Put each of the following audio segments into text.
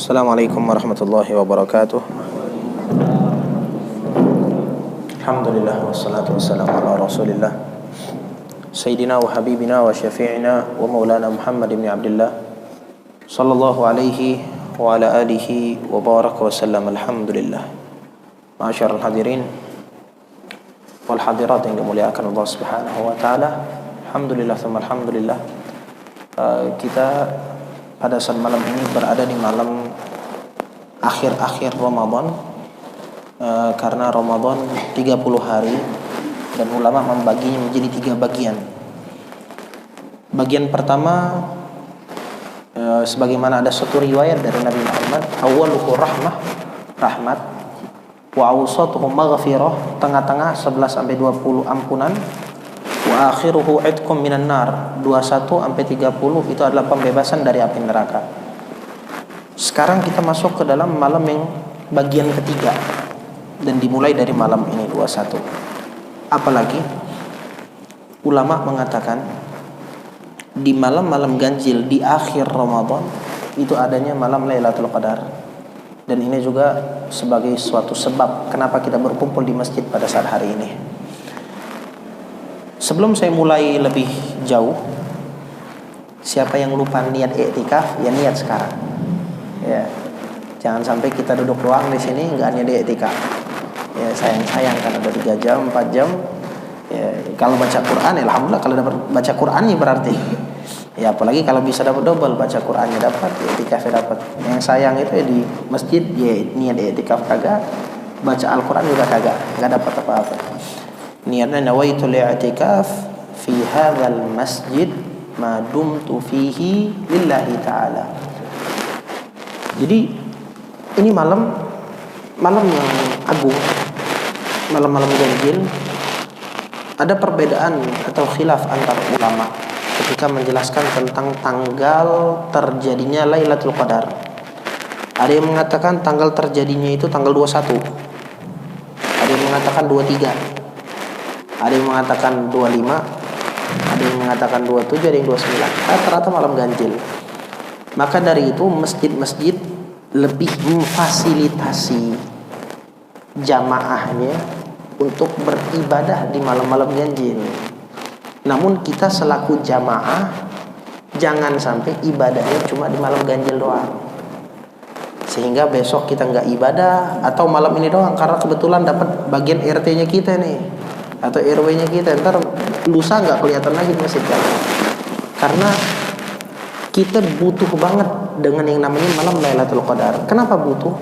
Assalamualaikum warahmatullahi wabarakatuh. Alhamdulillah wassalatu wassalamu ala Rasulillah Sayyidina wa habibina wa syafi'ina wa maulana Muhammad ibn Abdullah sallallahu alaihi wa ala alihi wa baraka wa sallam. Alhamdulillah. Ma'asyiral hadirin wal hadirat yang dimuliakan Allah Subhanahu wa taala. Alhamdulillah thumma alhamdulillah. Kita pada saat malam ini berada di malam akhir-akhir Ramadan, karena Ramadan 30 hari dan ulama membaginya menjadi 3 bagian. Bagian pertama, sebagaimana ada suatu riwayat dari Nabi Muhammad, awwaluhu rahmat wa awsatuhu maghfirah, tengah-tengah 11 sampai 20 ampunan, wa akhiruhu idqum minan nar, 21 sampai 30 itu adalah pembebasan dari api neraka. Sekarang kita masuk ke dalam malam yang bagian ketiga dan dimulai dari malam ini 21. Apalagi ulama mengatakan di malam-malam ganjil di akhir Ramadan itu adanya malam Lailatul Qadar, dan ini juga sebagai suatu sebab kenapa kita berkumpul di masjid pada saat hari ini. Sebelum saya mulai lebih jauh, siapa yang lupa niat i'tikaf, ya niat sekarang. Ya, jangan sampai kita duduk doang di sini nggak niat i'tikaf. Ya, sayang kan ada 3 jam, 4 jam. Ya, kalau baca Quran, alhamdulillah kalau dapat baca Qurannya berarti. Ya, apalagi kalau bisa dapat double, baca Qurannya dapat, i'tikafnya dapat. Yang sayang itu ya di masjid ya niat i'tikaf kagak, baca Al-Quran juga kagak, nggak dapat apa-apa. Niatnya nawaitul i'tikaf fi hadzal masjid ma dumtu fihi lillahi ta'ala. Jadi ini malam yang agung, malam-malam ganjil. Ada perbedaan atau khilaf antar ulama ketika menjelaskan tentang tanggal terjadinya Lailatul Qadar. Ada yang mengatakan tanggal terjadinya itu tanggal 21, ada yang mengatakan 23, ada yang mengatakan 25, ada yang mengatakan 27, ada yang 29. Rata-rata malam ganjil. Maka dari itu masjid-masjid lebih memfasilitasi jamaahnya untuk beribadah di malam-malam ganjil. Namun kita selaku jamaah jangan sampai ibadahnya cuma di malam ganjil doang, sehingga besok kita nggak ibadah, atau malam ini doang karena kebetulan dapat bagian RT-nya kita nih atau RW-nya kita, ntar lusa nggak kelihatan lagi di masjid kan? Karena kita butuh banget dengan yang namanya malam Lailatul Qadar. Kenapa butuh?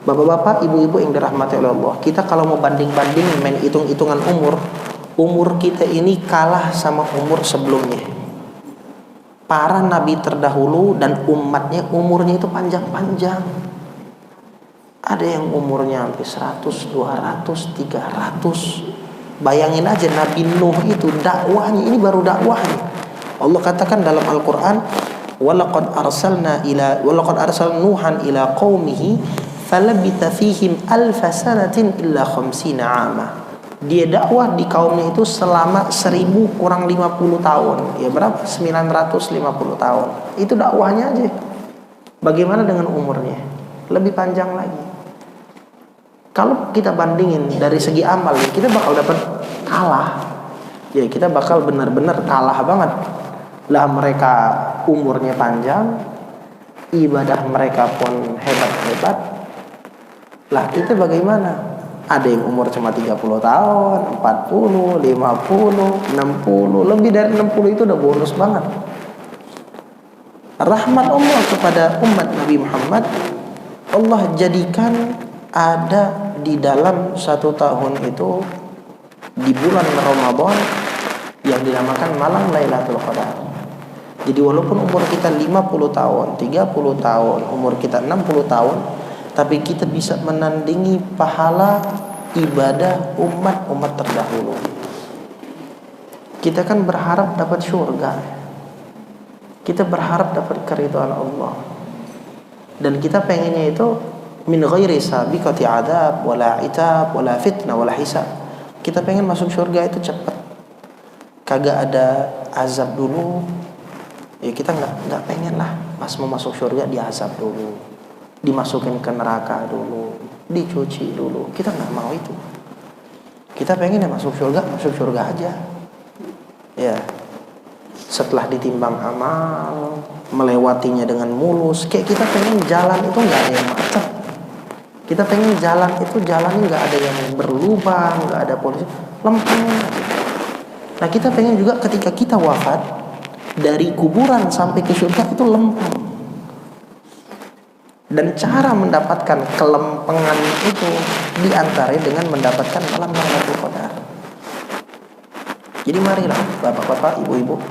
Bapak-bapak, ibu-ibu yang dirahmati oleh Allah, kita kalau mau banding-banding main hitung-hitungan umur kita ini kalah sama umur sebelumnya. Para nabi terdahulu dan umatnya umurnya itu panjang-panjang. Ada yang umurnya sampai 100, 200, 300. Bayangin aja Nabi Nuh itu dakwahnya, ini baru dakwahnya. Allah katakan dalam Al-Quran, walaqad arsalna Nuhan ila qaumihi falabitha fihim alfa sanatin illa 50 'ama. Dia dakwah di kaumnya itu selama 1000 kurang 50 tahun. Ya berapa? 950 tahun. Itu dakwahnya aja. Bagaimana dengan umurnya? Lebih panjang lagi. Kalau kita bandingin dari segi amal, kita bakal dapat kalah. Ya, kita bakal benar-benar kalah banget. Lah mereka umurnya panjang, ibadah mereka pun hebat-hebat. Lah kita bagaimana? Ada yang umur cuma 30 tahun, 40, 50, 60, lebih dari 60 itu udah bonus banget. Rahmat Allah kepada umat Nabi Muhammad, Allah jadikan ada di dalam 1 tahun itu di bulan Ramadan yang dinamakan malam Lailatul Qadar. Jadi walaupun umur kita 50 tahun, 30 tahun, umur kita 60 tahun, tapi kita bisa menandingi pahala ibadah umat-umat terdahulu. Kita kan berharap dapat surga, kita berharap dapat keridhaan Allah, dan kita pengennya itu min ghairi sabiqati adab wala itab wala fitnah wala hisab. Kita pengen masuk surga itu cepat, kagak ada azab dulu. Ya kita nggak pengen lah pas mau masuk surga diazab dulu, dimasukin ke neraka dulu, dicuci dulu. Kita nggak mau itu. Kita pengen masuk surga aja. Ya, setelah ditimbang amal, melewatinya dengan mulus. Kayak kita pengen jalan itu nggak ada yang macet. Kita pengen jalan itu jalannya nggak ada yang berlubang, nggak ada polisi, lempeng. Nah, kita pengen juga ketika kita wafat, dari kuburan sampai ke surga itu lempeng. Dan cara mendapatkan kelempengan itu diantaranya dengan mendapatkan malam Lailatul Qadar. Jadi marilah bapak-bapak, ibu-ibu,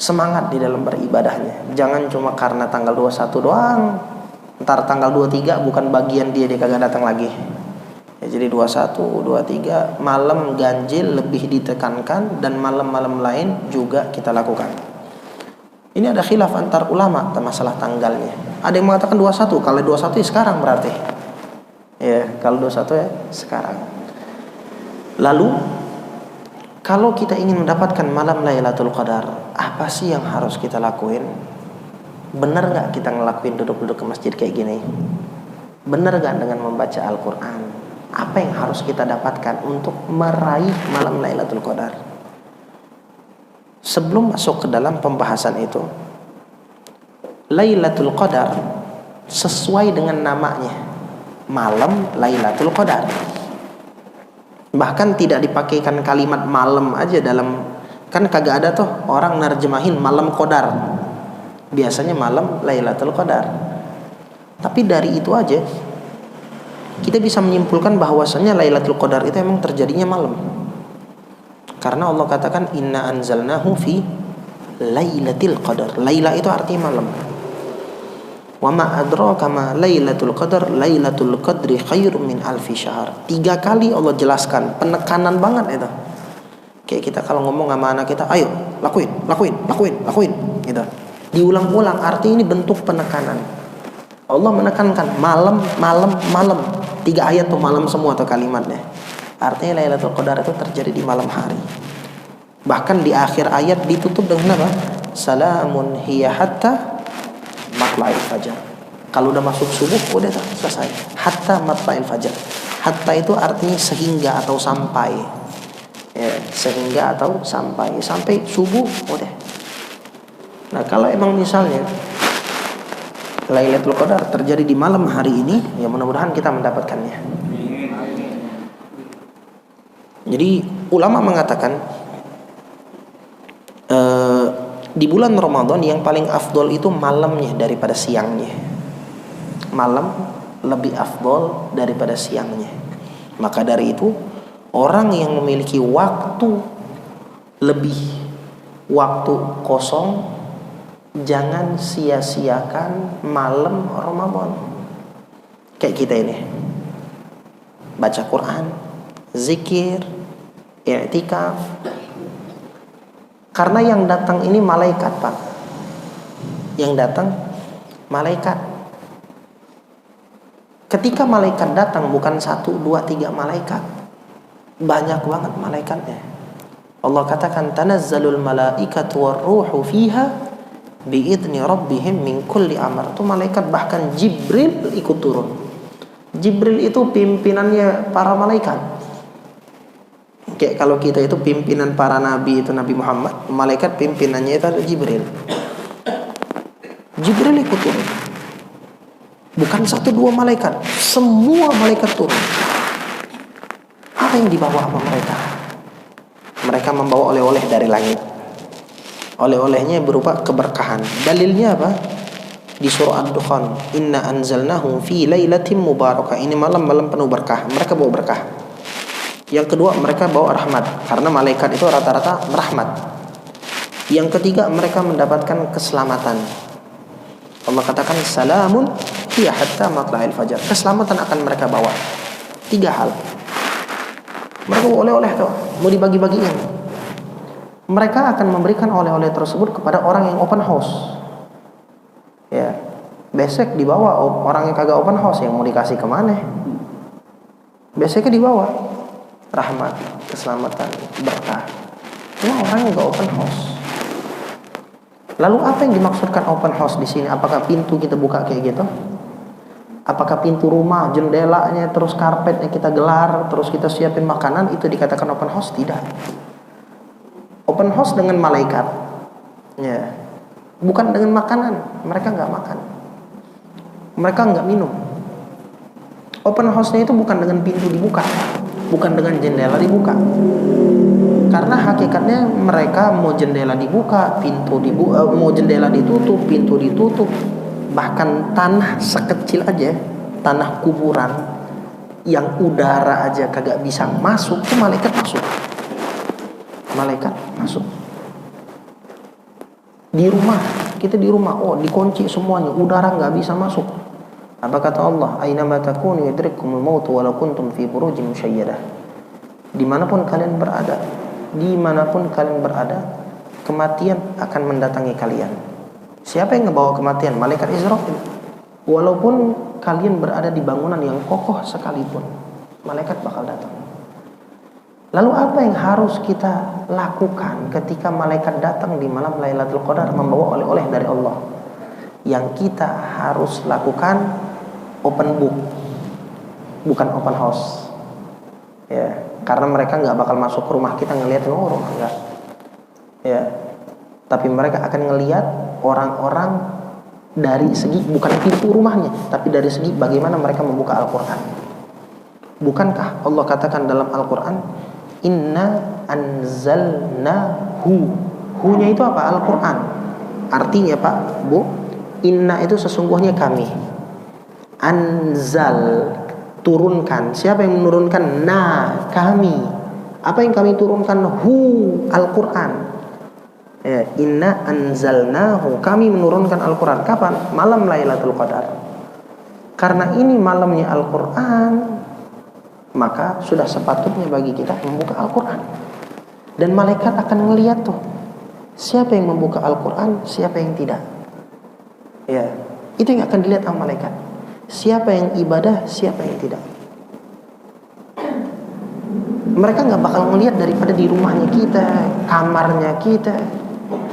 semangat di dalam beribadahnya. Jangan cuma karena tanggal 21 doang. Ntar tanggal 23 bukan bagian dia kagak datang lagi. Ya, jadi 21, 23 malam ganjil lebih ditekankan, dan malam-malam lain juga kita lakukan. Ini ada khilaf antar ulama tentang masalah tanggalnya. Ada yang mengatakan 21, kalau 21 ya sekarang berarti. Ya, kalau 21 ya sekarang. Lalu kalau kita ingin mendapatkan malam Lailatul Qadar, apa sih yang harus kita lakuin? Benar gak kita ngelakuin duduk-duduk ke masjid kayak gini? Benar gak dengan membaca Al-Quran? Apa yang harus kita dapatkan untuk meraih malam Lailatul Qadar? Sebelum masuk ke dalam pembahasan itu, Lailatul Qadar sesuai dengan namanya, malam Lailatul Qadar. Bahkan tidak dipakaikan kalimat malam aja dalam, kan kagak ada tuh orang nerjemahin malam Qadar. Biasanya malam Lailatul Qadar. Tapi dari itu aja kita bisa menyimpulkan bahwasanya Lailatul Qadar itu emang terjadinya malam. Karena Allah katakan inna anzalnahu fi Lailatul Qadar. Laila itu artinya malam. Wa ma adraka ma Lailatul Qadar, Lailatul Qadri khairum min alfi syahr. 3 kali Allah jelaskan, penekanan banget itu. Kayak kita kalau ngomong sama anak kita, ayo lakuin gitu. Diulang-ulang, arti ini bentuk penekanan. Allah menekankan malam. 3 ayat tuh malam semua tuh kalimatnya. Artinya Lailatul Qadar itu terjadi di malam hari. Bahkan di akhir ayat ditutup dengan apa? Salamun hiya hatta matla'il fajar. Kalau udah masuk subuh udah selesai. Hatta matla'il fajar. Hatta itu artinya sehingga atau sampai. Ya, sehingga atau sampai subuh udah. Nah, kalau emang misalnya Lailatul Qadar terjadi di malam hari ini, ya mudah-mudahan kita mendapatkannya. Jadi ulama mengatakan di bulan Ramadan yang paling afdol itu malamnya daripada siangnya. Malam lebih afdol daripada siangnya. Maka dari itu orang yang memiliki waktu kosong, jangan sia-siakan malam Ramadan. Kayak kita ini, baca Quran, zikir, i'tikaf. Karena yang datang ini malaikat, Pak. Yang datang malaikat. Ketika malaikat datang bukan 1, 2, 3 malaikat. Banyak banget malaikatnya. Allah katakan tanazzalul malaikatu warruhu fiha bi'idni rabbihim min kulli amr. Itu malaikat, bahkan Jibril ikut turun. Jibril itu pimpinannya para malaikat. Kayak kalau kita itu pimpinan para nabi itu Nabi Muhammad, malaikat pimpinannya itu ada Jibril. Jibril ikut turun. Bukan 1, 2 malaikat, semua malaikat turun. Apa yang dibawa sama mereka? Mereka membawa oleh-oleh dari langit. Oleh-olehnya berupa keberkahan. Dalilnya apa? Di surah Ad-Dukhan, inna anzalnahu fi lailatin mubarakah. Ini malam-malam penuh berkah. Mereka bawa berkah. Yang kedua, mereka bawa rahmat, karena malaikat itu rata-rata merahmat. Yang ketiga, mereka mendapatkan keselamatan. Allah katakan salamun hiya hatta matla'il fajar. Keselamatan akan mereka bawa. 3 hal. Mereka bawa oleh-oleh tuh, mau dibagi-bagiin. Mereka akan memberikan oleh-oleh tersebut kepada orang yang open house. Ya, besek dibawa orang yang kagak open house, yang mau dikasih kemana? Beseknya dibawa rahmat, keselamatan, berkah. Cuma orang yang gak open house. Lalu apa yang dimaksudkan open house di sini? Apakah pintu kita buka kayak gitu? Apakah pintu rumah, jendelanya, terus karpetnya kita gelar, terus kita siapin makanan, itu dikatakan open house? Tidak. Open house dengan malaikat, ya, bukan dengan makanan. Mereka nggak makan, mereka nggak minum. Open house-nya itu bukan dengan pintu dibuka, bukan dengan jendela dibuka. Karena hakikatnya mereka mau jendela dibuka, pintu dibuka, mau jendela ditutup, pintu ditutup, bahkan tanah sekecil aja, tanah kuburan yang udara aja kagak bisa masuk, tuh malaikat masuk. Malaikat masuk. Di rumah, kita di rumah, oh dikunci semuanya, udara nggak bisa masuk. Apa kata Allah? Ainama takunu yudrikkumul maut walau kuntum fi burujin musyayyadah. Dimanapun kalian berada, kematian akan mendatangi kalian. Siapa yang ngebawa kematian? Malaikat Israfil. Walaupun kalian berada di bangunan yang kokoh sekalipun, malaikat bakal datang. Lalu apa yang harus kita lakukan ketika malaikat datang di malam Lailatul Qadar membawa oleh-oleh dari Allah? Yang kita harus lakukan open book, bukan open house. Ya, karena mereka nggak bakal masuk ke rumah kita ngeliatin rumah, enggak. Ya, tapi mereka akan ngelihat orang-orang dari segi bukan pintu rumahnya, tapi dari segi bagaimana mereka membuka Al-Quran. Bukankah Allah katakan dalam Al-Quran, Inna anzalnahu. Hu-nya itu apa? Al-Quran. Artinya Pak, Bu, Inna itu sesungguhnya kami. Anzal, turunkan. Siapa yang menurunkan? Nah, kami. Apa yang kami turunkan? Hu, Al-Quran. Ya, inna anzalnahu, kami menurunkan Al-Quran. Kapan? Malam Lailatul Qadar. Karena ini malamnya Al-Quran, maka sudah sepatutnya bagi kita membuka Al-Quran. Dan malaikat akan melihat tuh, siapa yang membuka Al-Quran, siapa yang tidak. Ya, itu yang akan dilihat sama malaikat. Siapa yang ibadah, siapa yang tidak. Mereka nggak bakal melihat daripada di rumahnya kita, kamarnya kita.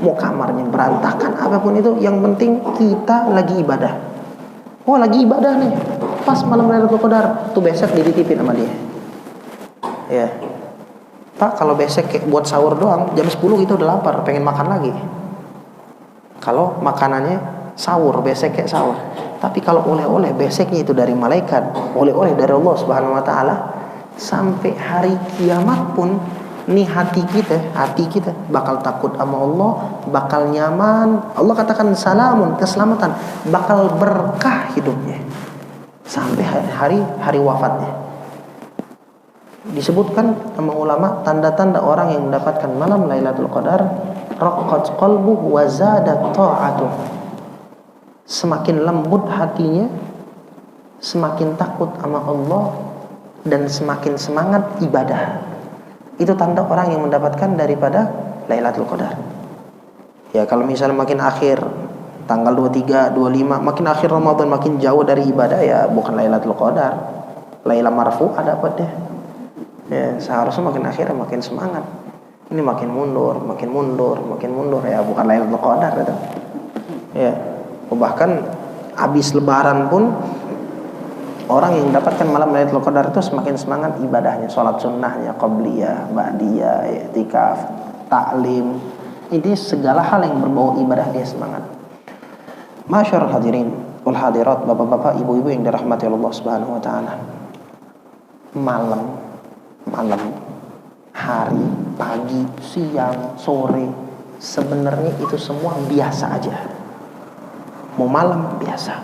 Mau kamarnya berantakan apapun itu, yang penting kita lagi ibadah. Oh lagi ibadah nih, pas malam Lailatul Qadar, tuh besok dititipin sama dia. Ya, Pak, kalau besok kayak buat sahur doang, jam 10 kita udah lapar, pengen makan lagi. Kalau makanannya sahur, besok kayak sahur. Tapi kalau oleh-oleh beseknya itu dari malaikat, oleh-oleh dari Allah Subhanahu Wa Taala, sampai hari kiamat pun nih hati kita bakal takut sama Allah, bakal nyaman. Allah katakan salamun, keselamatan, bakal berkah hidupnya sampai hari wafatnya. Disebutkan sama ulama tanda-tanda orang yang mendapatkan malam Lailatul Qadar, raqqat qalbuhu wa zadat ta'atuh. Semakin lembut hatinya, semakin takut sama Allah, dan semakin semangat ibadah. Itu tanda orang yang mendapatkan daripada Lailatul Qadar. Ya, kalau misalnya makin akhir, tanggal 23, 25, makin akhir Ramadan, makin jauh dari ibadah, ya bukan Lailatul Qadar, Laila marfu'ah dapat deh. Ya, seharusnya makin akhir makin semangat. Ini makin mundur, ya bukan Lailatul Qadar itu. Ya, bahkan habis lebaran pun orang yang mendapatkan malam Lailatul Qadar itu semakin semangat ibadahnya, sholat sunnahnya, qabliyah, ba'diyah, i'tikaf, taklim. Ini segala hal yang berbau ibadah dia semangat. Masyarul hadirin wal hadirat, bapak-bapak, ibu-ibu yang dirahmati Allah Subhanahu Wa Taala. Malam, hari, pagi, siang, sore, sebenarnya itu semua biasa aja. Mau malam biasa,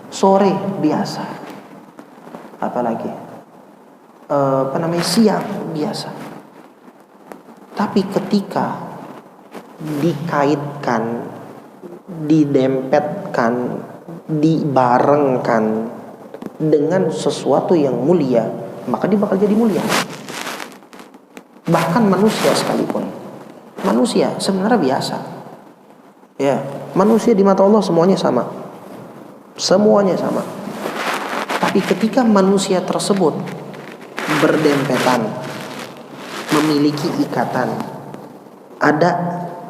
sore biasa, apalagi siang biasa. Tapi ketika dikaitkan, didempetkan, dibarengkan dengan sesuatu yang mulia, maka dia bakal jadi mulia. Bahkan manusia sekalipun, manusia sebenarnya biasa. Ya, manusia di mata Allah semuanya sama. Semuanya sama. Tapi ketika manusia tersebut berdempetan, memiliki ikatan, ada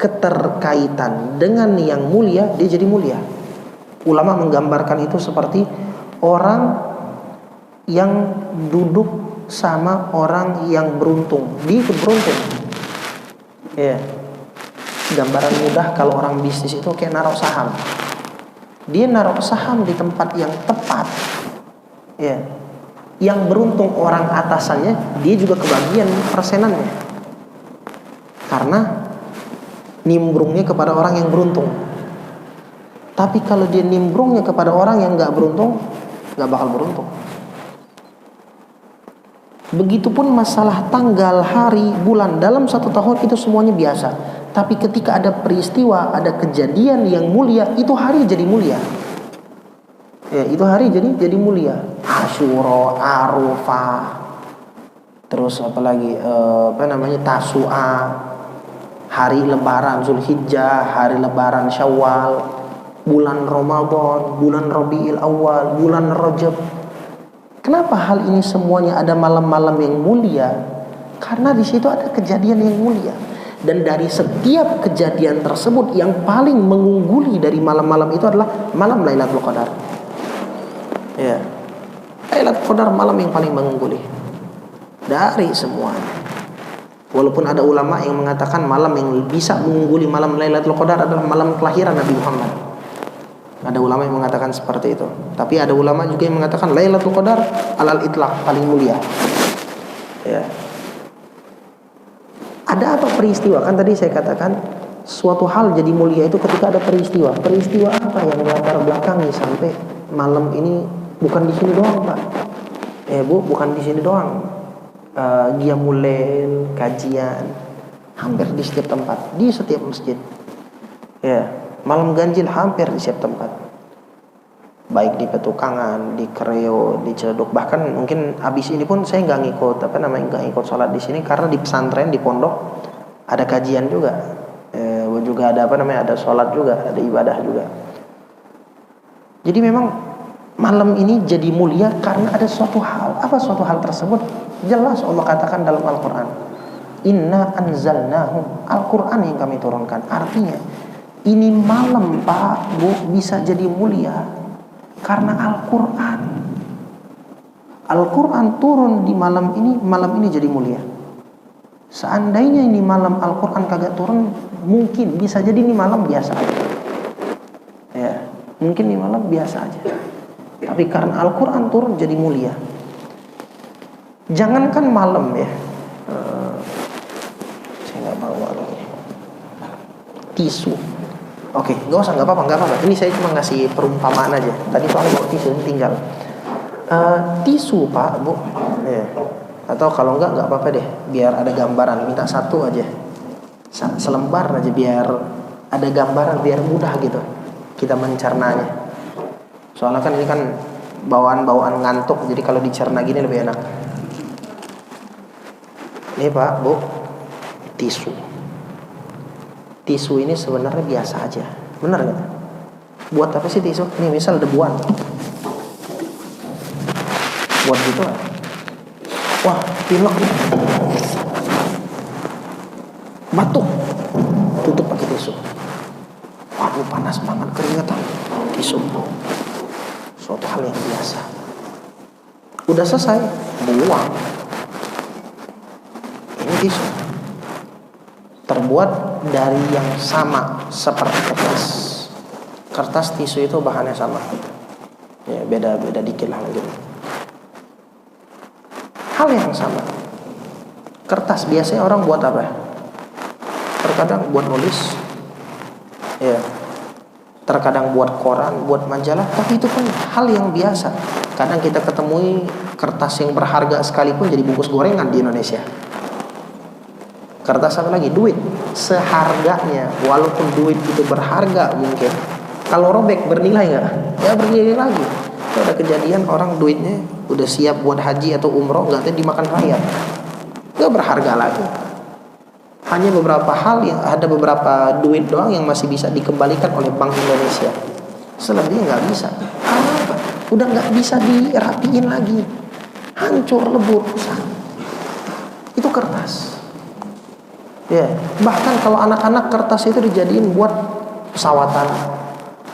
keterkaitan dengan yang mulia, dia jadi mulia. Ulama menggambarkan itu seperti orang yang duduk sama orang yang beruntung, dia ikut beruntung. Ya, gambaran mudah kalau orang bisnis itu kayak naruh saham. Dia naruh saham di tempat yang tepat. Ya, yang beruntung orang atasannya, dia juga kebagian persenannya. Karena nimbrungnya kepada orang yang beruntung. Tapi kalau dia nimbrungnya kepada orang yang nggak beruntung, nggak bakal beruntung. Begitupun masalah tanggal, hari, bulan dalam satu tahun itu semuanya biasa. Tapi ketika ada peristiwa, ada kejadian yang mulia, itu hari jadi mulia. Ya, itu hari jadi mulia. Asyura, Arafah, terus apalagi Tasu'a, hari lebaran Zulhijjah, hari lebaran Syawal, bulan Ramadan, bulan Rabiul Awal, bulan Rajab. Kenapa hal ini semuanya ada malam-malam yang mulia? Karena di situ ada kejadian yang mulia. Dan dari setiap kejadian tersebut yang paling mengungguli dari malam-malam itu adalah malam Lailatul Qadar. Ya. Lailatul Qadar malam yang paling mengungguli dari semuanya. Walaupun ada ulama yang mengatakan malam yang bisa mengungguli malam Lailatul Qadar adalah malam kelahiran Nabi Muhammad. Ada ulama yang mengatakan seperti itu. Tapi ada ulama juga yang mengatakan Lailatul Qadar alal itlaq paling mulia. Ya. Ada apa peristiwa? Kan tadi saya katakan suatu hal jadi mulia itu ketika ada peristiwa. Peristiwa apa yang melatar belakangi sampai malam ini? Bukan di sini doang, Pak. Bu, bukan di sini doang. Qiyamul Lail, kajian, hampir di setiap tempat, di setiap masjid. Ya. Malam ganjil hampir di setiap tempat, baik di Petukangan, di Kreo, di Ciledug. Bahkan mungkin abis ini pun saya nggak ngikut sholat di sini karena di pesantren, di pondok ada kajian juga, juga ada ada sholat juga, ada ibadah juga. Jadi memang malam ini jadi mulia karena ada suatu hal. Apa suatu hal tersebut? Jelas Allah katakan dalam Al-Quran, Inna anzalnahu, Al-Quran yang kami turunkan. Artinya ini malam, Pak, Bu, bisa jadi mulia karena Al-Quran. Al-Quran turun di malam ini jadi mulia. Seandainya ini malam Al-Quran kagak turun, mungkin bisa jadi ini malam biasa aja. Ya, mungkin ini malam biasa aja. Tapi karena Al-Quran turun jadi mulia. Jangankan malam ya. Saya nggak bawa lagi tisu. Oke, nggak apa-apa. Ini saya cuma ngasih perumpamaan aja. Tadi soalnya bawa tisu tinggal. Tisu, Pak, Bu. Ya. Atau kalau nggak apa-apa deh. Biar ada gambaran. Minta satu aja. Selembar aja biar ada gambaran, biar mudah gitu kita mencernanya. Soalnya kan ini kan bawaan-bawaan ngantuk. Jadi kalau dicerna gini lebih enak. Ini, Pak, Bu, tisu. Tisu ini sebenarnya biasa aja, benar nggak? Buat apa sih tisu? Ini misal debuan, buat gitu. Wah, pilek, batuk, tutup pakai tisu. Waduh, panas banget, keringetan, tisu. Suatu hal yang biasa. Udah selesai, buang. Ini tisu. Terbuat dari yang sama seperti kertas. Kertas tisu itu bahannya sama. Ya, beda dikit lah gitu. Hal yang sama. Kertas biasanya orang buat apa? Terkadang buat nulis. Ya. Terkadang buat koran, buat majalah, tapi itu kan hal yang biasa. Kadang kita ketemui kertas yang berharga sekalipun jadi bungkus gorengan di Indonesia. Kertas apa lagi? Duit seharganya, walaupun duit itu berharga mungkin, kalau robek bernilai nggak? Ya bernilai lagi. Itu ada kejadian orang duitnya udah siap buat haji atau umroh, nggak dimakan rakyat, nggak berharga lagi. Hanya beberapa hal yang ada, beberapa duit doang yang masih bisa dikembalikan oleh Bank Indonesia. Selebihnya nggak bisa. Karena apa? Udah nggak bisa dirapiin lagi, hancur lebur, rusak. Itu kertas. Ya, bahkan kalau anak-anak kertas itu dijadiin buat pesawatan,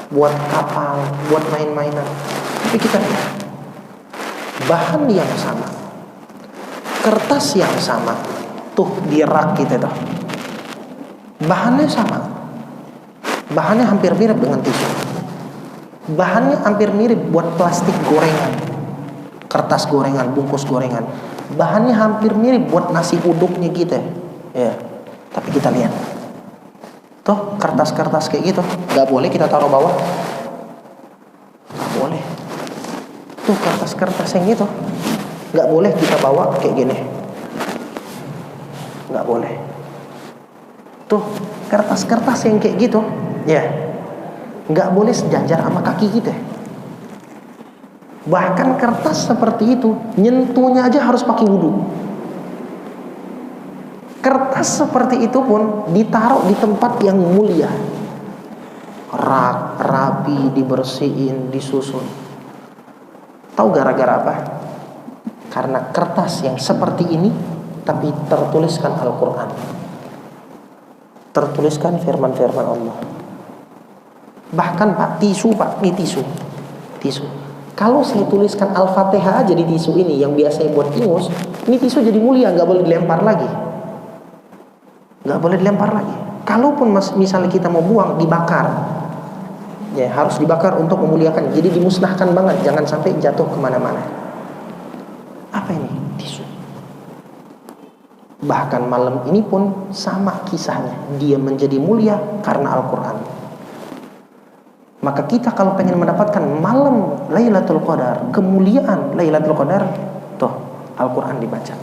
buat kapal, buat main-mainan. Tapi kita lihat bahan yang sama, kertas yang sama, tuh di rak kita tuh, bahannya sama, bahannya hampir mirip dengan tisu, bahannya hampir mirip buat plastik gorengan, kertas gorengan, bungkus gorengan, bahannya hampir mirip buat nasi uduknya kita, ya. Tapi kita lihat, tuh kertas-kertas kayak gitu, nggak boleh kita taruh bawah, nggak boleh. Tuh kertas-kertas yang itu nggak boleh kita bawa kayak gini, nggak boleh. Tuh kertas-kertas yang kayak gitu, ya, nggak boleh sejajar sama kaki kita. Bahkan kertas seperti itu nyentuhnya aja harus pakai wudhu. Kertas seperti itu pun ditaruh di tempat yang mulia, rak, rapi, dibersihin, disusun. Tahu gara-gara apa? Karena kertas yang seperti ini tapi tertuliskan Al-Quran, tertuliskan firman-firman Allah. Bahkan Pak, tisu Pak, ini tisu. Kalau saya tuliskan Al-Fatihah aja di tisu ini yang biasanya buat ingus, ini tisu jadi mulia, nggak boleh dilempar lagi, nggak boleh dilempar lagi. Kalaupun misalnya kita mau buang, dibakar, ya harus dibakar untuk memuliakan. Jadi dimusnahkan banget, jangan sampai jatuh kemana-mana. Apa ini? Tisu. Bahkan malam ini pun sama kisahnya, dia menjadi mulia karena Al-Quran. Maka kita kalau pengen mendapatkan malam Lailatul Qadar, kemuliaan Lailatul Qadar, tuh Al-Quran dibaca.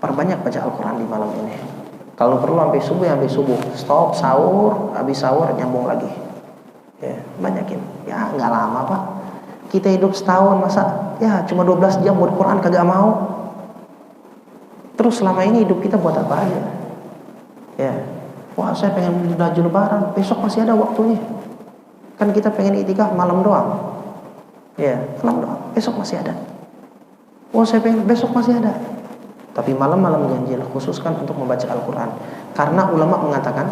Perbanyak baca Al-Quran di malam ini. Kalau perlu sampai subuh, stop sahur, habis sahur nyambung lagi. Ya, banyakin. Ya nggak lama Pak. Kita hidup setahun, masa ya cuma 12 jam buat Quran kagak mau. Terus selama ini hidup kita buat apa aja? Ya, wah saya pengen baju lebaran, besok masih ada waktunya. Kan kita pengen itikaf malam doang. Ya, malam doang, besok masih ada. Wah saya pengen besok masih ada. Tapi malam-malam ganjil khususkan untuk membaca Al-Quran. Karena ulama mengatakan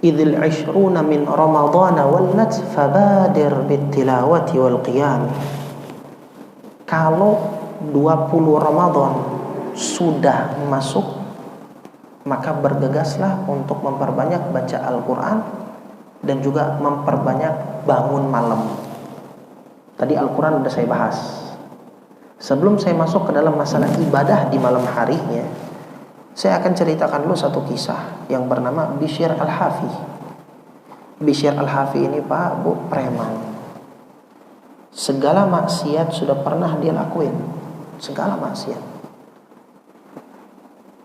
Idil ishruna min Ramadana wallat fabadir bittilawati wal qiyam. Kalau 20 Ramadan sudah masuk, maka bergegaslah untuk memperbanyak baca Al-Quran dan juga memperbanyak bangun malam. Tadi Al-Quran udah saya bahas. Sebelum saya masuk ke dalam masalah ibadah di malam harinya, saya akan ceritakan dulu satu kisah yang bernama Bishr Al-Hafi. Bishr Al-Hafi ini Pak, Bu, preman. Segala maksiat sudah pernah dia lakuin, segala maksiat.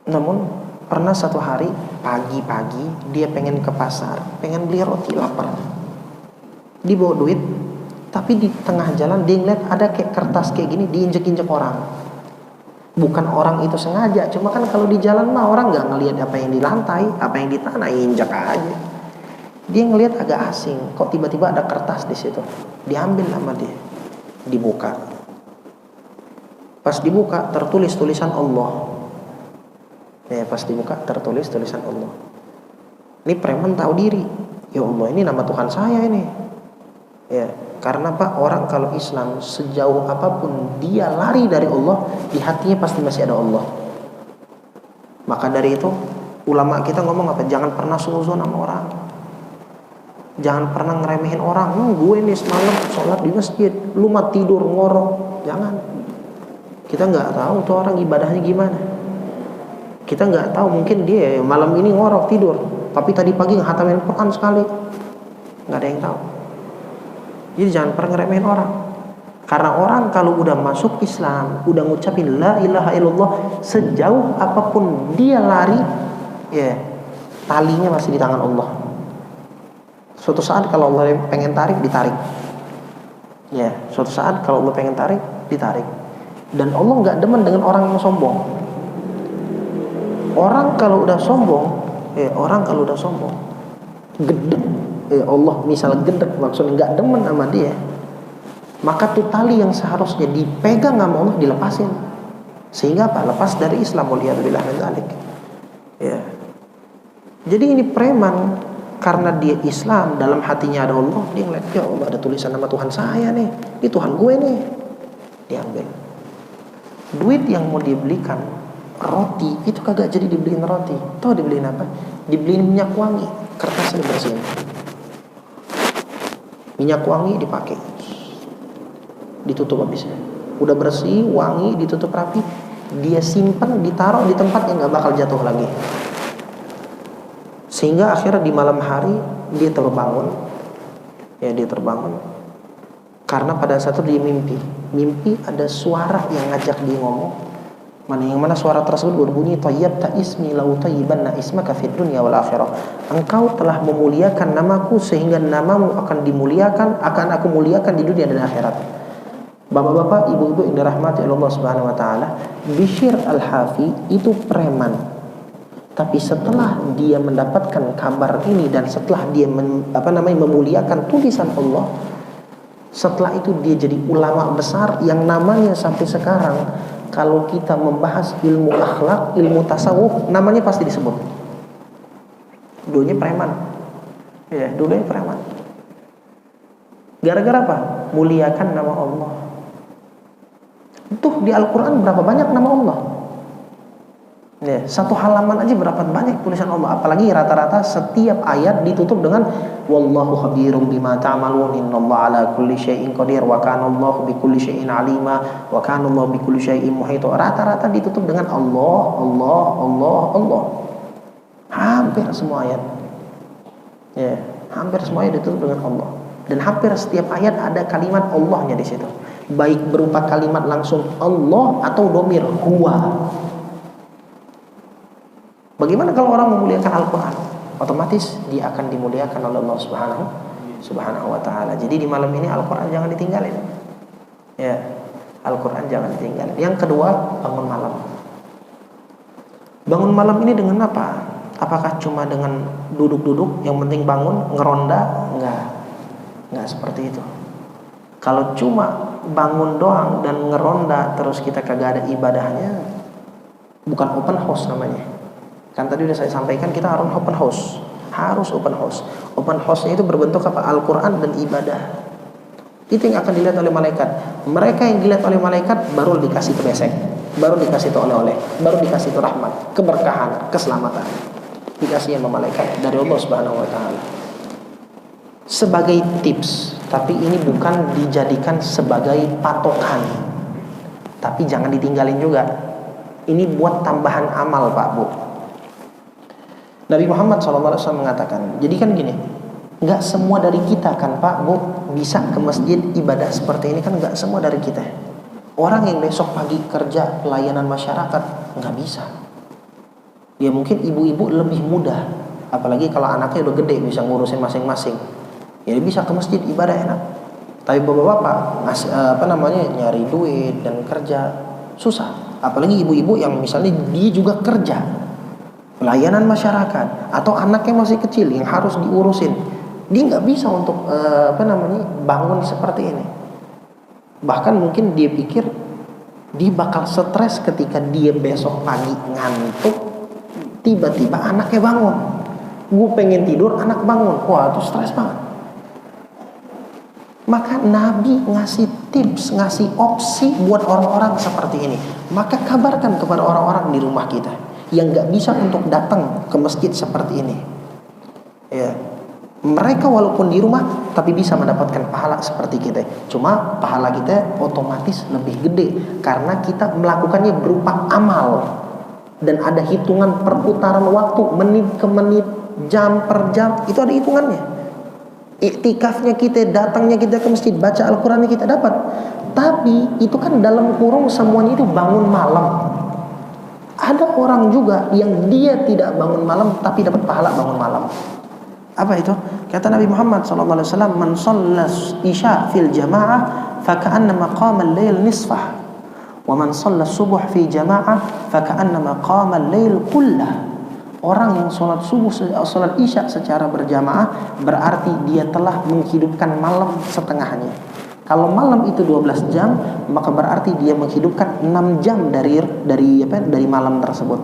Namun pernah satu hari pagi-pagi dia pengen ke pasar, pengen beli roti, lapar. Dia bawa duit, tapi di tengah jalan dia ngeliat ada kayak kertas kayak gini diinjek-injek orang. Bukan orang itu sengaja, cuma kan kalau di jalan mah orang nggak ngelihat apa yang di lantai, apa yang di tanah, injak aja. Dia ngelihat agak asing, kok tiba-tiba ada kertas di situ. Diambil sama dia, dibuka. Pas dibuka tertulis tulisan Allah. Ya, pas dibuka tertulis tulisan Allah. Ini preman tahu diri. Ya Allah, ini nama Tuhan saya ini. Ya, karena Pak, orang kalau Islam sejauh apapun dia lari dari Allah, di hatinya pasti masih ada Allah. Maka dari itu ulama kita ngomong apa? Jangan pernah suzon sama orang, jangan pernah ngeremehin orang. Gue nih semalam sholat di masjid, lu mah tidur ngorok. Jangan. Kita nggak tahu tuh orang ibadahnya gimana. Kita nggak tahu, mungkin dia malam ini ngorok tidur, tapi tadi pagi ngehatamin Quran sekali. Nggak ada yang tahu. Jadi jangan pernah ngeremehin orang. Karena orang kalau udah masuk Islam, udah ngucapin la ilaha illallah, sejauh apapun dia lari, ya talinya masih di tangan Allah. Suatu saat kalau Allah pengen tarik, ditarik. Ya, suatu saat kalau Allah pengen tarik, ditarik. Dan Allah nggak demen dengan orang yang sombong. Orang kalau udah sombong, gede. Allah misalnya gendek, maksudnya nggak demen sama dia, maka tuh tali yang seharusnya dipegang sama Allah dilepasin, sehingga apa? Lepas dari Islam. Waliyadzubillah min dzalik. Ya. Jadi ini preman karena dia Islam, dalam hatinya ada Allah, dia ngeliat, ya Allah ada tulisan nama Tuhan saya nih, ini Tuhan gue nih, diambil. Duit yang mau dibelikan roti itu kagak jadi dibeliin roti. Tahu dibeliin apa? Dibeliin minyak wangi, kertasnya bersihin. Minyak wangi dipakai, ditutup habisnya. Udah bersih, wangi, ditutup rapi, dia simpan, ditaruh di tempat yang nggak bakal jatuh lagi. Sehingga akhirnya di malam hari dia terbangun, ya dia terbangun. Karena pada saat itu dia mimpi ada suara yang ngajak dia ngomong. Yang mana suara tersebut berbunyi, tayyabta ismi lau tayyibanna ismaka fid dunya wal akhirah. Engkau telah memuliakan namaku sehingga namamu akan dimuliakan, akan aku muliakan di dunia dan akhirat. Bapak-bapak, ibu-ibu yang dirahmati Allah Subhanahu wa taala, Bishr al-Hafi itu preman. Tapi setelah dia mendapatkan kabar ini dan setelah dia memuliakan tulisan Allah, setelah itu dia jadi ulama besar yang namanya sampai sekarang kalau kita membahas ilmu akhlak, ilmu tasawuf, namanya pasti disebut. Dulunya preman. Ya, dulunya preman. Gara-gara apa? Muliakan nama Allah. Tuh di Al-Quran berapa banyak nama Allah? Ya, satu halaman aja berapa banyak tulisan Allah. Apalagi rata-rata setiap ayat ditutup dengan wallahu khabirum bima ta'malun innallaha ala kulli syai'in qadir wa kana Allahu bikulli syai'in alima wa kana Allahu bikulli syai'in muhita. Rata-rata ditutup dengan Allah, Allah, Allah, Allah. Hampir semua ayat. Ya, hampir semua ayat ditutup dengan Allah. Dan hampir setiap ayat ada kalimat Allahnya di situ. Baik berupa kalimat langsung Allah atau domir huwa. Bagaimana kalau orang memuliakan Al-Quran? Otomatis dia akan dimuliakan oleh Allah Subhanahu wa ta'ala. Jadi di malam ini Al-Quran jangan ditinggalin. Ya, Al-Quran jangan ditinggalin. Yang kedua, bangun malam. Bangun malam ini dengan apa? Apakah cuma dengan duduk-duduk, yang penting bangun, ngeronda? Enggak seperti itu. Kalau cuma bangun doang dan ngeronda terus kita kagak ada ibadahnya, bukan open house namanya. Kan tadi udah saya sampaikan kita harus open house. Harus open house. Open house-nya itu berbentuk apa? Al-Quran dan ibadah. Itu yang akan dilihat oleh malaikat. Mereka yang dilihat oleh malaikat baru dikasih kebesek, baru dikasih itu oleh-oleh, baru dikasih itu rahmat, keberkahan, keselamatan. Dikasih sama malaikat dari Allah Subhanahu wa ta'ala. Sebagai tips, tapi ini bukan dijadikan sebagai patokan. Tapi jangan ditinggalin juga. Ini buat tambahan amal, Pak, Bu. Nabi Muhammad SAW mengatakan, jadi kan gini, nggak semua dari kita kan Pak Bu bisa ke masjid ibadah seperti ini, kan nggak semua dari kita. Orang yang besok pagi kerja pelayanan masyarakat nggak bisa. Ya mungkin ibu-ibu lebih mudah, apalagi kalau anaknya udah gede bisa ngurusin masing-masing. Ya bisa ke masjid ibadah enak. Tapi bapak-bapak nyari duit dan kerja susah. Apalagi ibu-ibu yang misalnya dia juga kerja pelayanan masyarakat atau anaknya masih kecil yang harus diurusin, dia nggak bisa untuk bangun seperti ini. Bahkan mungkin dia pikir dia bakal stres ketika dia besok pagi ngantuk, tiba-tiba anaknya bangun. Gue pengen tidur, anak bangun, wah itu stres banget. Maka Nabi ngasih tips, ngasih opsi buat orang-orang seperti ini. Maka kabarkan kepada orang-orang di rumah kita yang gak bisa untuk datang ke masjid seperti ini. Ya, mereka walaupun di rumah tapi bisa mendapatkan pahala seperti kita. Cuma pahala kita otomatis lebih gede karena kita melakukannya berupa amal dan ada hitungan perputaran waktu, menit ke menit, jam per jam, itu ada hitungannya. Iktikafnya kita, datangnya kita ke masjid, baca Al-Qurannya kita dapat. Tapi itu kan dalam kurung semuanya itu bangun malam. Ada orang juga yang dia tidak bangun malam tapi dapat pahala bangun malam. Apa itu? Kata Nabi Muhammad SAW, man shallas isya fil jamaah faka'annama qama al-lail nisfah, wa man shallas subuh fi jamaah faka'annama qama al-lail kullah. Orang yang sholat subuh, sholat isya secara berjamaah berarti dia telah menghidupkan malam setengahnya. Kalau malam itu 12 jam, maka berarti dia menghidupkan 6 jam dari malam tersebut.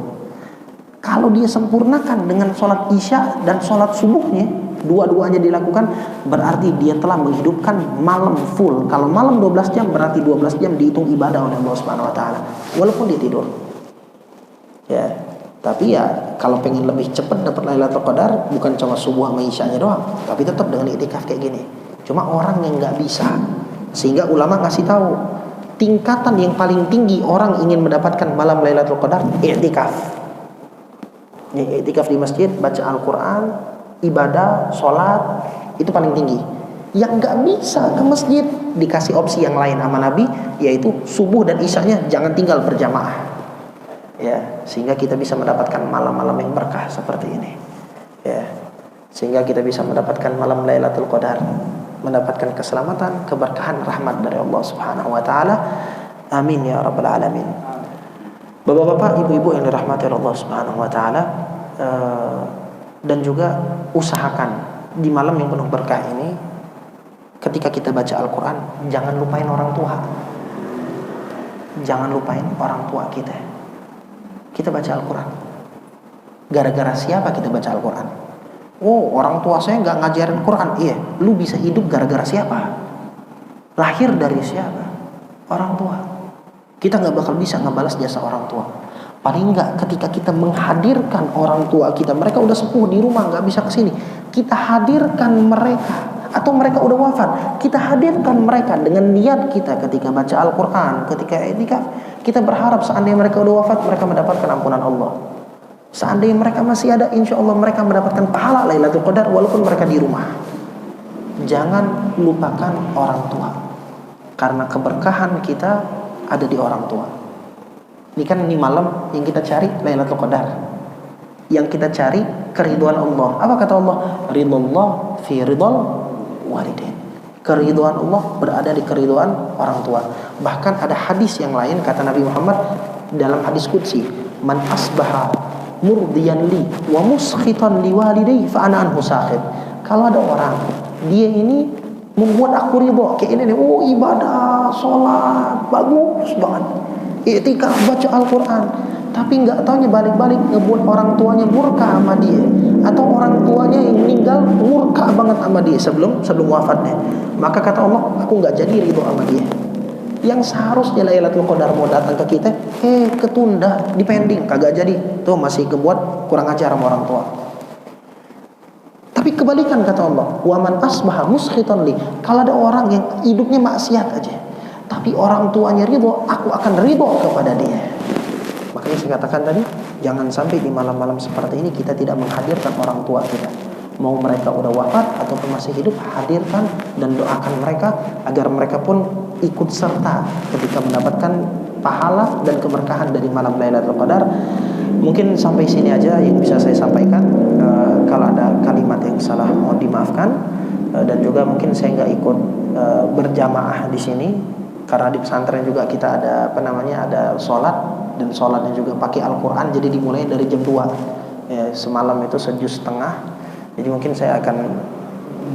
Kalau dia sempurnakan dengan sholat isya dan sholat subuhnya, dua-duanya dilakukan, berarti dia telah menghidupkan malam full. Kalau malam 12 jam, berarti 12 jam dihitung ibadah oleh Allah Subhanahu wa taala, walaupun dia tidur. Ya, tapi ya kalau pengen lebih cepat dapat Lailatul Qadar, bukan cuma subuh sama isyanya doang, tapi tetap dengan iktikaf kayak gini. Cuma orang yang nggak bisa, sehingga ulama ngasih tahu tingkatan yang paling tinggi orang ingin mendapatkan malam Lailatul Qadar, iktikaf. Ya, iktikaf di masjid, baca Al-Quran, ibadah, sholat, itu paling tinggi. Yang nggak bisa ke masjid, dikasih opsi yang lain sama Nabi, yaitu subuh dan isyanya jangan tinggal berjamaah. Ya, sehingga kita bisa mendapatkan malam-malam yang berkah seperti ini. Ya, sehingga kita bisa mendapatkan malam Lailatul Qadar, mendapatkan keselamatan, keberkahan, rahmat dari Allah Subhanahu wa taala. Amin ya rabbal alamin. Bapak-bapak, ibu-ibu yang dirahmati Allah Subhanahu wa taala, dan juga usahakan di malam yang penuh berkah ini, ketika kita baca Al-Quran, jangan lupain orang tua. Jangan lupain orang tua kita. Kita baca Al-Quran. Gara-gara siapa kita baca Al-Quran? Oh, orang tua saya nggak ngajarin Quran. Iya, lu bisa hidup gara-gara siapa? Lahir dari siapa? Orang tua. Kita nggak bakal bisa ngebalas jasa orang tua. Paling nggak ketika kita menghadirkan orang tua kita, mereka udah sepuh di rumah nggak bisa kesini, kita hadirkan mereka, atau mereka udah wafat, kita hadirkan mereka dengan niat kita ketika baca Al-Quran, ketika iktikaf. Kita berharap seandainya mereka udah wafat, mereka mendapatkan ampunan Allah. Seandainya mereka masih ada, insya Allah mereka mendapatkan pahala Lailatul Qadar walaupun mereka di rumah. Jangan lupakan orang tua, karena keberkahan kita ada di orang tua. Ini kan ini malam yang kita cari Lailatul Qadar. Yang kita cari keridhaan Allah. Apa kata Allah? Ridullah fi ridal walidain. Keridhaan Allah berada di keridhaan orang tua. Bahkan ada hadis yang lain kata Nabi Muhammad dalam hadis qudsi, "Man asbaha murdiyan li wa muskhitan li walidayhi fa ana anhu sakhit." Kalau ada orang dia ini membuat aku ridho kayak ini nih, oh ibadah, sholat, bagus banget, iktikaf, baca Al-Quran, tapi nggak taunya balik-balik ngebuat orang tuanya murka sama dia, atau orang tuanya yang meninggal murka banget sama dia sebelum wafatnya. Maka kata Allah, aku nggak jadi ridho sama dia. Yang seharusnya Lailatul Qadar mau datang ke kita, ketunda, dipending, kagak jadi. Tuh masih ngebuat kurang ajar sama orang tua. Tapi kebalikan kata Allah, wa man asbaha muskhitan li. Kalau ada orang yang hidupnya maksiat aja, tapi orang tuanya ridho, aku akan ridho kepada dia. Makanya saya katakan tadi, jangan sampai di malam-malam seperti ini kita tidak menghadirkan orang tua kita. Mau mereka udah wafat ataupun masih hidup, hadirkan dan doakan mereka agar mereka pun ikut serta ketika mendapatkan pahala dan keberkahan dari malam Lailatul Qadar. Mungkin sampai sini aja yang bisa saya sampaikan. Kalau ada kalimat yang salah mohon dimaafkan. Dan juga mungkin saya nggak ikut berjamaah di sini karena di pesantren juga kita ada ada sholat, dan sholatnya juga pakai Al-Quran, jadi dimulai dari jam 2 ya, semalam itu 1:30. Jadi mungkin saya akan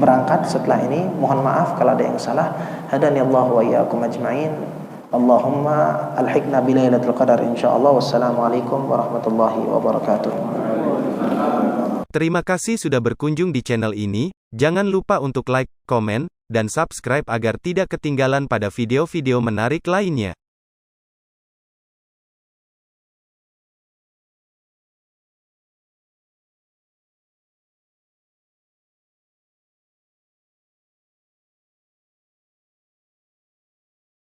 berangkat setelah ini. Mohon maaf kalau ada yang salah. Hadanillahu wa iyyakum ajmain. Allahumma alhiqna bi Lailatul Qadar insyaallah. Wassalamualaikum warahmatullahi wabarakatuh. Terima kasih sudah berkunjung di channel ini. Jangan lupa untuk like, komen, dan subscribe agar tidak ketinggalan pada video-video menarik lainnya.